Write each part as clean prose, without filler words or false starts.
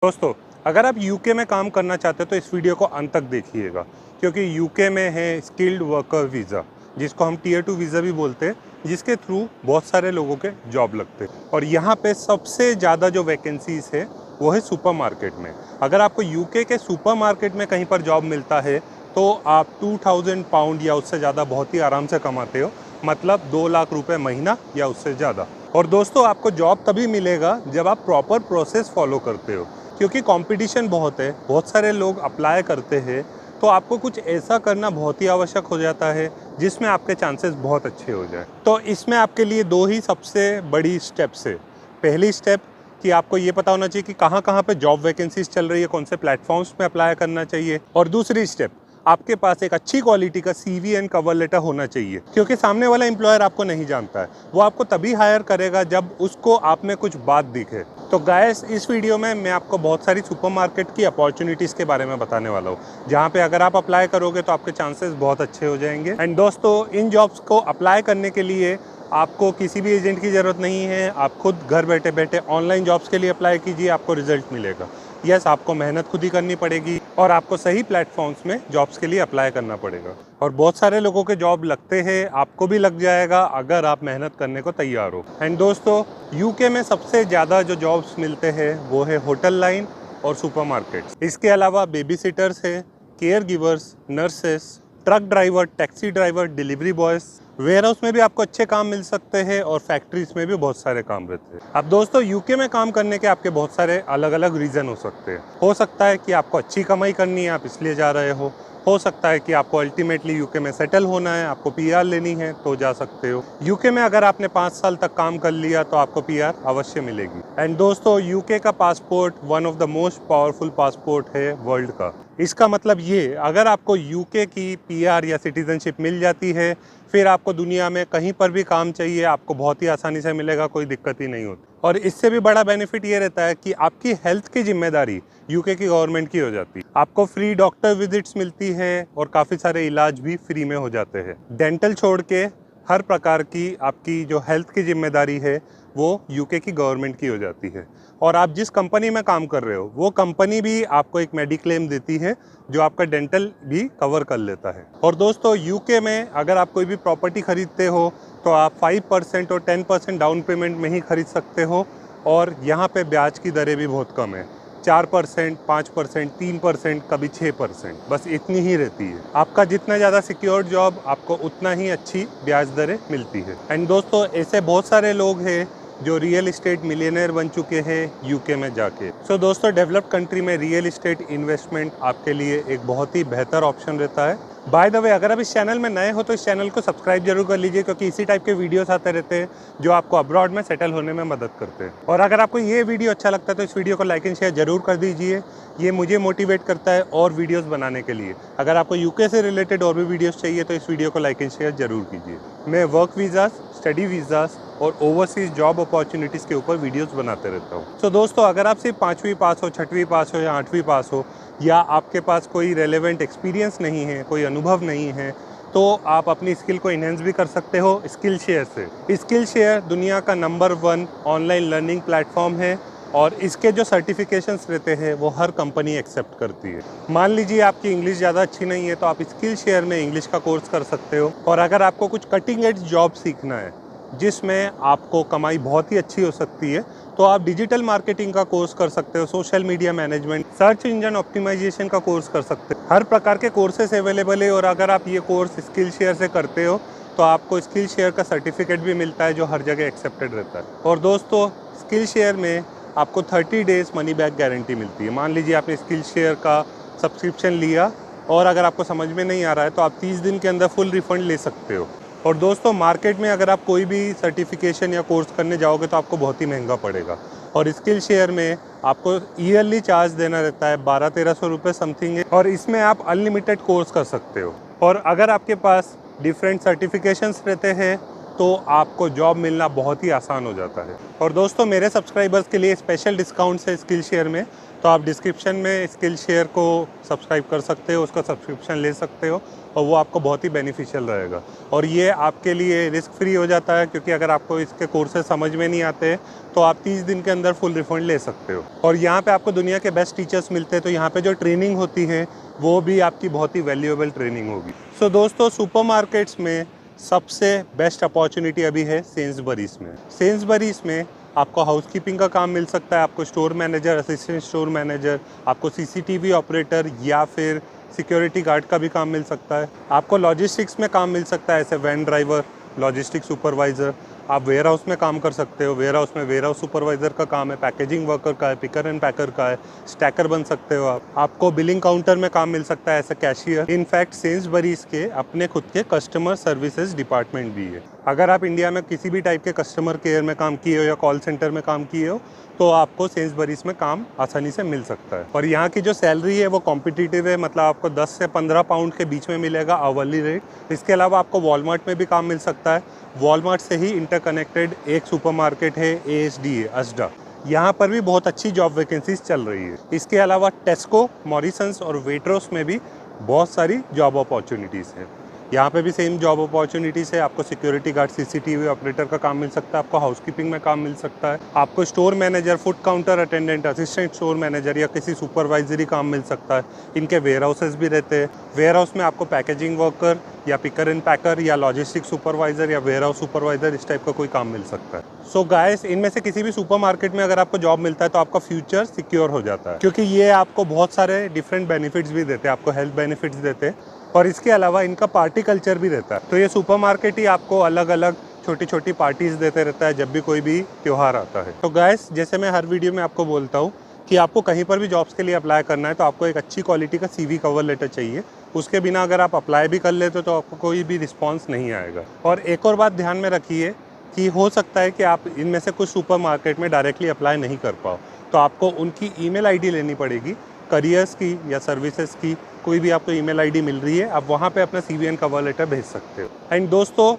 दोस्तों, अगर आप यूके में काम करना चाहते हो तो इस वीडियो को अंत तक देखिएगा, क्योंकि यूके में है स्किल्ड वर्कर वीज़ा, जिसको हम टियर 2 वीज़ा भी बोलते हैं, जिसके थ्रू बहुत सारे लोगों के जॉब लगते हैं। और यहाँ पे सबसे ज़्यादा जो वैकेंसीज है वो है सुपरमार्केट में। अगर आपको यूके के सुपरमार्केट में कहीं पर जॉब मिलता है तो आप 2000 पाउंड या उससे ज़्यादा बहुत ही आराम से कमाते हो, मतलब 2 लाख रुपए महीना या उससे ज़्यादा। और दोस्तों, आपको जॉब तभी मिलेगा जब आप प्रॉपर प्रोसेस फॉलो करते हो, क्योंकि कंपटीशन बहुत है, बहुत सारे लोग अप्लाई करते हैं, तो आपको कुछ ऐसा करना बहुत ही आवश्यक हो जाता है जिसमें आपके चांसेस बहुत अच्छे हो जाए। तो इसमें आपके लिए 2 ही सबसे बड़ी स्टेप्स है। पहली स्टेप कि आपको ये पता होना चाहिए कि कहाँ कहाँ पे जॉब वैकेंसीज चल रही है, कौन से प्लेटफॉर्म्स में अप्लाई करना चाहिए। और दूसरी स्टेप, आपके पास एक अच्छी क्वालिटी का सीवी एंड कवर लेटर होना चाहिए, क्योंकि सामने वाला एम्प्लॉयर आपको नहीं जानता है, वो आपको तभी हायर करेगा जब उसको आप में कुछ बात दिखे। तो गाइस, इस वीडियो में मैं आपको बहुत सारी सुपरमार्केट की अपॉर्चुनिटीज़ के बारे में बताने वाला हूँ, जहाँ पे अगर आप अप्लाई करोगे तो आपके चांसेस बहुत अच्छे हो जाएंगे। एंड दोस्तों, इन जॉब्स को अप्लाई करने के लिए आपको किसी भी एजेंट की ज़रूरत नहीं है। आप खुद घर बैठे बैठे ऑनलाइन जॉब्स के लिए अप्लाई कीजिए, आपको रिजल्ट मिलेगा। यस, आपको मेहनत खुद ही करनी पड़ेगी और आपको सही प्लेटफॉर्म्स में जॉब्स के लिए अप्लाई करना पड़ेगा। और बहुत सारे लोगों के जॉब लगते हैं, आपको भी लग जाएगा अगर आप मेहनत करने को तैयार हो। एंड दोस्तों, यूके में सबसे ज़्यादा जो जॉब्स मिलते हैं वो है होटल लाइन और सुपरमार्केट्स। इसके अलावा बेबी सिटर्स है, caregivers, nurses, truck driver, taxi driver, delivery boys, warehouse में भी आपको अच्छे काम मिल सकते हैं और फैक्ट्रीज में भी बहुत सारे काम रहते हैं। अब दोस्तों, यूके में काम करने के आपके बहुत सारे अलग अलग रीज़न हो सकते हैं। हो सकता है कि आपको अच्छी कमाई करनी है, आप इसलिए जा रहे हो सकता है कि आपको अल्टीमेटली यूके में सेटल होना है, आपको पीआर लेनी है तो जा सकते हो। यूके में अगर आपने 5 साल तक काम कर लिया तो आपको पीआर अवश्य मिलेगी। एंड दोस्तों, यूके का passport one of the most powerful passport है वर्ल्ड का। इसका मतलब ये, अगर आपको यूके की पीआर या सिटीजनशिप मिल जाती है, फिर आपको दुनिया में कहीं पर भी काम चाहिए, आपको बहुत ही आसानी से मिलेगा, कोई दिक्कत ही नहीं होती। और इससे भी बड़ा बेनिफिट ये रहता है कि आपकी हेल्थ की जिम्मेदारी यूके की गवर्नमेंट की हो जाती है। आपको फ्री डॉक्टर विजिट्स मिलती है और काफ़ी सारे इलाज भी फ्री में हो जाते हैं। डेंटल छोड़ के हर प्रकार की आपकी जो हेल्थ की जिम्मेदारी है वो यूके की गवर्नमेंट की हो जाती है। और आप जिस कंपनी में काम कर रहे हो वो कंपनी भी आपको एक मेडिक्लेम देती है जो आपका डेंटल भी कवर कर लेता है। और दोस्तों, यूके में अगर आप कोई भी प्रॉपर्टी खरीदते हो तो आप 5% और 10% डाउन पेमेंट में ही खरीद सकते हो, और यहाँ पे ब्याज की दरें भी बहुत कम है। 4%, 5%, 3%, कभी 6%, बस इतनी ही रहती है। आपका जितना ज़्यादा सिक्योर्ड जॉब, आपको उतना ही अच्छी ब्याज दरें मिलती है। एंड दोस्तों, ऐसे बहुत सारे लोग हैं जो रियल इस्टेट मिलियनेयर बन चुके हैं यूके में जाके। सो दोस्तों, डेवलप्ड कंट्री में रियल इस्टेट इन्वेस्टमेंट आपके लिए एक बहुत ही बेहतर ऑप्शन रहता है। बाय द वे, अगर आप इस चैनल में नए हो तो इस चैनल को सब्सक्राइब जरूर कर लीजिए, क्योंकि इसी टाइप के वीडियोस आते रहते हैं जो आपको अब्रॉड में सेटल होने में मदद करते हैं। और अगर आपको ये वीडियो अच्छा लगता है तो इस वीडियो को लाइक एंड शेयर जरूर कर दीजिए, ये मुझे मोटिवेट करता है और वीडियोस बनाने के लिए। अगर आपको यूके से रिलेटेड और भी वीडियोस चाहिए तो इस वीडियो को लाइक एंड शेयर जरूर कीजिए। मैं वर्क वीज़ास, स्टडी वीज़ास और ओवरसीज जॉब अपॉर्चुनिटीज़ के ऊपर वीडियोस बनाते रहता हूँ। तो दोस्तों, अगर आप सिर्फ 5वीं पास हो, 6वीं पास हो या 8वीं पास हो, या आपके पास कोई रेलेवेंट एक्सपीरियंस नहीं है, कोई अनुभव नहीं है, तो आप अपनी स्किल को इन्हेंस भी कर सकते हो स्किल शेयर से। स्किल शेयर दुनिया का नंबर 1 ऑनलाइन लर्निंग प्लेटफॉर्म है और इसके जो सर्टिफिकेशंस रहते हैं वो हर कंपनी एक्सेप्ट करती है। मान लीजिए आपकी इंग्लिश ज़्यादा अच्छी नहीं है तो आप स्किल शेयर में इंग्लिश का कोर्स कर सकते हो। और अगर आपको कुछ कटिंग एज जॉब सीखना है जिसमें आपको कमाई बहुत ही अच्छी हो सकती है, तो आप डिजिटल मार्केटिंग का कोर्स कर सकते हो, social media management, search engine optimisation का कोर्स कर सकते हो। हर प्रकार के कोर्सेस अवेलेबल है। और अगर आप ये कोर्स स्किल शेयर से करते हो तो आपको स्किल शेयर का सर्टिफिकेट भी मिलता है जो हर जगह एक्सेप्टेड रहता है। और दोस्तों, स्किल शेयर में आपको 30 डेज़ मनी बैक गारंटी मिलती है। मान लीजिए आपने स्किल शेयर का सब्सक्रिप्शन लिया और अगर आपको समझ में नहीं आ रहा है तो आप 30 दिन के अंदर फुल रिफंड ले सकते हो। और दोस्तों, मार्केट में अगर आप कोई भी सर्टिफिकेशन या कोर्स करने जाओगे तो आपको बहुत ही महंगा पड़ेगा। और स्किल शेयर में आपको ईयरली चार्ज देना रहता है, 1200-1300 रुपये समथिंग है। और इसमें आप अनलिमिटेड कोर्स कर सकते हो। और अगर आपके पास डिफरेंट सर्टिफिकेशंस रहते हैं तो आपको जॉब मिलना बहुत ही आसान हो जाता है। और दोस्तों मेरे सब्सक्राइबर्स के लिए स्पेशल डिस्काउंट्स है स्किल शेयर में, तो आप डिस्क्रिप्शन में स्किल शेयर को सब्सक्राइब कर सकते हो, उसका सब्सक्रिप्शन ले सकते हो और वो आपको बहुत ही बेनिफिशियल रहेगा। और ये आपके लिए रिस्क फ्री हो जाता है, क्योंकि अगर आपको इसके कोर्सेज समझ में नहीं आते तो आप 30 दिन के अंदर फुल रिफंड ले सकते हो। और यहाँ पे आपको दुनिया के बेस्ट टीचर्स मिलते हैं, तो यहाँ पे जो ट्रेनिंग होती है वो भी आपकी बहुत ही वैल्यूएबल ट्रेनिंग होगी। सो दोस्तों सुपरमार्केट्स में सबसे बेस्ट अपॉर्चुनिटी अभी है सेन्सबरीज में। सेन्सबरीज में आपको हाउसकीपिंग का काम मिल सकता है, आपको store manager, assistant store manager, आपको सीसीटीवी ऑपरेटर या फिर सिक्योरिटी गार्ड का भी काम मिल सकता है। आपको लॉजिस्टिक्स में काम मिल सकता है, ऐसे वैन ड्राइवर, लॉजिस्टिक सुपरवाइज़र। आप वेयर हाउस में काम कर सकते हो, वेयर हाउस में वेयर हाउस सुपरवाइज़र का काम है, पैकेजिंग वर्कर का है, पिकर एंड पैकर का है, स्टैकर बन सकते हो आप। आपको बिलिंग काउंटर में काम मिल सकता है, ऐसे कैशियर। इनफैक्ट सेन्सबरीज के अपने खुद के कस्टमर सर्विसेज डिपार्टमेंट भी है। अगर आप इंडिया में किसी भी टाइप के कस्टमर केयर में काम किए हो या कॉल सेंटर में काम किए हो तो आपको सेन्सबरीज में काम आसानी से मिल सकता है। और यहाँ की जो सैलरी है वो कॉम्पिटिटिव है, मतलब आपको 10 से 15 पाउंड के बीच में मिलेगा आवरली रेट। इसके अलावा आपको वॉलमार्ट में भी काम मिल सकता है। वॉलमार्ट से ही इंटरकनेक्टेड एक सुपरमार्केट है ASDA अस्डा, यहाँ पर भी बहुत अच्छी जॉब वैकेंसीज चल रही है। इसके अलावा टेस्को, मॉरिसन्स और वेट्रोस में भी बहुत सारी जॉब अपॉर्चुनिटीज़ है। यहाँ पे भी सेम जॉब अपॉर्चुनिटीज़ है। आपको सिक्योरिटी गार्ड, सीसीटीवी ऑपरेटर का काम मिल सकता है, आपको हाउसकीपिंग में काम मिल सकता है, आपको store manager, food counter attendant, assistant store manager या किसी सुपरवाइजरी काम मिल सकता है। इनके वेयर हाउसेज भी रहते हैं। वेयर हाउस में आपको पैकेजिंग वर्कर या पिकर एंड पैकर या लॉजिस्टिक सुपरवाइजर या वेयर हाउस सुपरवाइजर इस टाइप का कोई काम मिल सकता है। सो गाइस, इनमें से किसी भी सुपरमार्केट में अगर आपको जॉब मिलता है तो आपका फ्यूचर सिक्योर हो जाता है, क्योंकि ये आपको बहुत सारे डिफरेंट बेनिफिट्स भी देते हैं। आपको हेल्थ बेनिफिट्स देते हैं और इसके अलावा इनका पार्टी कल्चर भी रहता है। तो ये सुपरमार्केट ही आपको अलग अलग छोटी छोटी पार्टीज़ देते रहता है जब भी कोई भी त्यौहार आता है। तो गाइस, जैसे मैं हर वीडियो में आपको बोलता हूँ कि आपको कहीं पर भी जॉब्स के लिए अप्लाई करना है तो आपको एक अच्छी क्वालिटी का CV कवर लेटर चाहिए। उसके बिना अगर आप अप्लाई भी कर लेते हो तो आपको कोई भी रिस्पॉन्स नहीं आएगा। और एक और बात ध्यान में रखिए कि हो सकता है कि आप इनमें से कुछ सुपरमार्केट में डायरेक्टली अप्लाई नहीं कर पाओ, तो आपको उनकी ईमेल ID लेनी पड़ेगी, करियर्स की या सर्विसेज की, कोई भी आपको ईमेल ID मिल रही है, आप वहाँ पे अपना CV एंड कवर लेटर भेज सकते हो। एंड दोस्तों,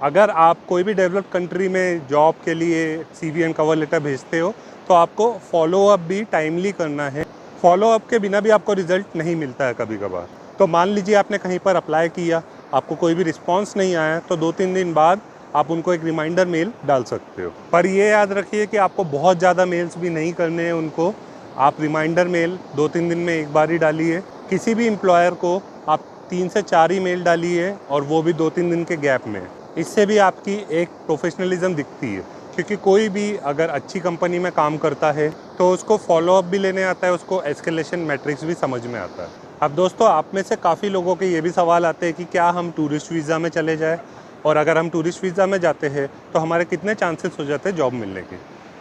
अगर आप कोई भी डेवलप्ड कंट्री में जॉब के लिए CV एंड कवर लेटर भेजते हो तो आपको फॉलोअप भी टाइमली करना है। फॉलोअप के बिना भी आपको रिजल्ट नहीं मिलता है कभी कभार। तो मान लीजिए आपने कहीं पर अप्लाई किया, आपको कोई भी रिस्पॉन्स नहीं आया, तो 2-3 दिन बाद आप उनको एक रिमाइंडर मेल डाल सकते हो। पर ये याद रखिए कि आपको बहुत ज़्यादा मेल्स भी नहीं करने हैं उनको। आप रिमाइंडर मेल 2-3 दिन में एक बार ही डालिए। किसी भी एम्प्लॉयर को आप 3 से 4 ईमेल डालिए और वो भी 2-3 दिन के गैप में। इससे भी आपकी एक प्रोफेशनलिज्म दिखती है, क्योंकि कोई भी अगर अच्छी कंपनी में काम करता है तो उसको फॉलोअप भी लेने आता है, उसको एस्केलेशन मैट्रिक्स भी समझ में आता है। अब दोस्तों, आप में से काफ़ी लोगों के ये भी सवाल आते हैं कि क्या हम टूरिस्ट वीज़ा में चले जाएँ, और अगर हम टूरिस्ट वीज़ा में जाते हैं तो हमारे कितने चांसेस हो जाते हैं जॉब मिलने के।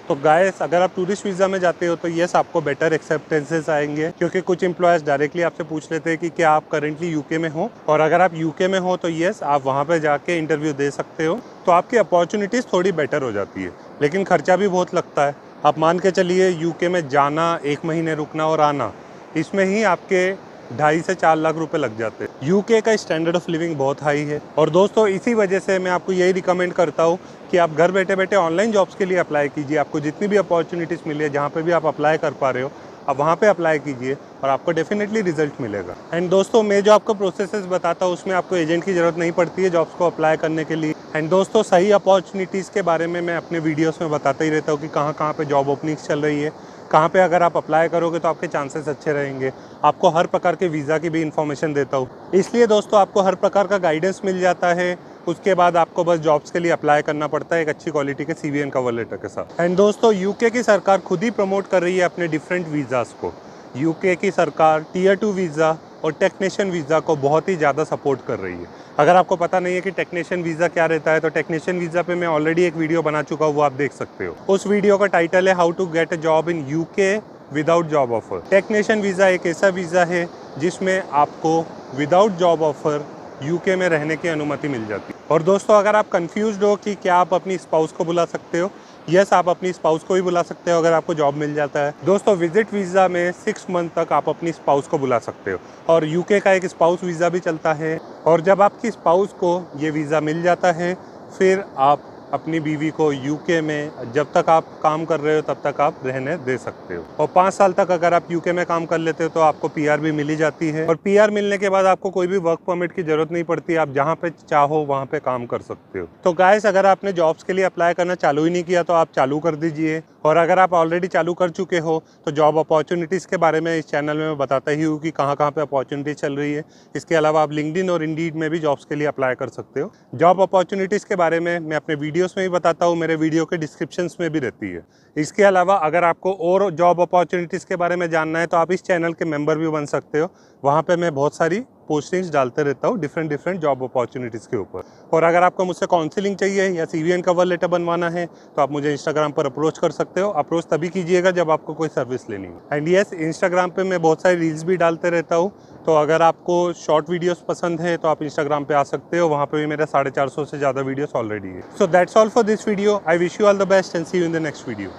तो गाइस, अगर आप टूरिस्ट वीज़ा में जाते हो तो यस, आपको बेटर एक्सेप्टेंसेस आएंगे, क्योंकि कुछ एम्प्लॉयर्स डायरेक्टली आपसे पूछ लेते हैं कि क्या आप करेंटली UK में हो, और अगर आप UK में हो तो यस, आप वहाँ पे जाके इंटरव्यू दे सकते हो, तो आपकी अपॉर्चुनिटीज़ थोड़ी बेटर हो जाती है। लेकिन खर्चा भी बहुत लगता है। आप मान के चलिए UK में जाना, 1 महीने रुकना और आना, इसमें ही आपके 2.5 से 4 लाख रुपए लग जाते हैं। UK का स्टैंडर्ड ऑफ लिविंग बहुत हाई है। और दोस्तों, इसी वजह से मैं आपको यही रिकमेंड करता हूँ कि आप घर बैठे बैठे ऑनलाइन जॉब्स के लिए अप्लाई कीजिए। आपको जितनी भी अपॉर्चुनिटीज़ मिली है, जहाँ पे भी आप अप्लाई कर पा रहे हो, आप वहाँ पे अप्लाई कीजिए और आपको डेफिनेटली रिजल्ट मिलेगा। एंड दोस्तों, मैं जो आपको प्रोसेसेस बताता हूँ उसमें आपको एजेंट की ज़रूरत नहीं पड़ती है जॉब्स को अप्लाई करने के लिए। एंड दोस्तों, सही अपॉर्चुनिटीज़ के बारे में मैं अपने वीडियोस में बताता ही रहता हूँ कि कहाँ कहाँ पे जॉब ओपनिंग्स चल रही है, कहाँ पे अगर आप अप्लाई करोगे तो आपके चांसेस अच्छे रहेंगे। आपको हर प्रकार के वीज़ा की भी इन्फॉर्मेशन देता हूँ, इसलिए दोस्तों आपको हर प्रकार का गाइडेंस मिल जाता है। उसके बाद आपको बस जॉब्स के लिए अप्लाई करना पड़ता है एक अच्छी क्वालिटी के CV एंड कवर लेटर के साथ। एंड दोस्तों, UK की सरकार खुद ही प्रमोट कर रही है अपने डिफरेंट वीज़ाज़ को। UK की सरकार Tier 2 वीज़ा और टेक्नीशियन वीज़ा को बहुत ही ज़्यादा सपोर्ट कर रही है। अगर आपको पता नहीं है कि टेक्नीशियन वीज़ा क्या रहता है, तो टेक्नीशियन वीज़ा पे मैं ऑलरेडी एक वीडियो बना चुका हूँ, वो आप देख सकते हो। उस वीडियो का टाइटल है how to get a job in UK without job offer. Technician visa एक ऐसा वीज़ा है जिसमें आपको विदाउट जॉब ऑफर UK में रहने की अनुमति मिल जाती है। और दोस्तों, अगर आप कंफ्यूज्ड हो कि क्या आप अपनी स्पाउस को बुला सकते हो, यस, आप अपनी स्पाउस को भी बुला सकते हो अगर आपको जॉब मिल जाता है। दोस्तों, विजिट वीज़ा में 6 मंथ तक आप अपनी स्पाउस को बुला सकते हो, और UK का एक स्पाउस वीज़ा भी चलता है। और जब आपकी स्पाउस को ये वीज़ा मिल जाता है, फिर आप अपनी बीवी को यूके में जब तक आप काम कर रहे हो तब तक आप रहने दे सकते हो। और 5 साल तक अगर आप यूके में काम कर लेते हो तो आपको पीआर भी मिली जाती है। और पीआर मिलने के बाद आपको कोई भी वर्क परमिट की जरूरत नहीं पड़ती, आप जहाँ पे चाहो वहाँ पे काम कर सकते हो। तो गाइस, अगर आपने जॉब्स के लिए अप्लाई करना चालू ही नहीं किया तो आप चालू कर दीजिए। और अगर आप ऑलरेडी चालू कर चुके हो तो जॉब अपॉर्चुनिटीज़ के बारे में इस चैनल में मैं बताता ही हूँ कि कहाँ कहाँ पे अपॉर्चुनिटी चल रही है। इसके अलावा आप लिंक्डइन और इंडीड में भी जॉब्स के लिए अप्लाई कर सकते हो। जॉब अपॉर्चुनिटीज़ के बारे में मैं अपने वीडियोस में भी बताता हूँ, मेरे वीडियो के डिस्क्रिप्शंस में भी रहती है। इसके अलावा अगर आपको और जॉब अपॉर्चुनिटीज़ के बारे में जानना है तो आप इस चैनल के मेंबर भी बन सकते हो। वहाँ पे मैं बहुत सारी पोस्टिंग्स डालते रहता हूँ डिफरेंट जॉब अपॉर्चुनिटीज़ के ऊपर। और अगर आपको मुझसे काउंसलिंग चाहिए या सीवीएन कवर लेटर बनवाना है तो आप मुझे इंस्टाग्राम पर अप्रोच कर सकते हो। अप्रोच तभी कीजिएगा जब आपको कोई सर्विस लेनी है। एंड यस, इंस्टाग्राम पे मैं बहुत सारी रील्स भी डालते रहता हूँ, तो अगर आपको शॉर्ट वीडियोस पसंद है तो आप इंस्टाग्राम पे आ सकते हो। वहाँ पे भी मेरे 450 से ज़्यादा वीडियोस ऑलरेडी है। So that's all for this video. I wish you all the best and see you in the next video.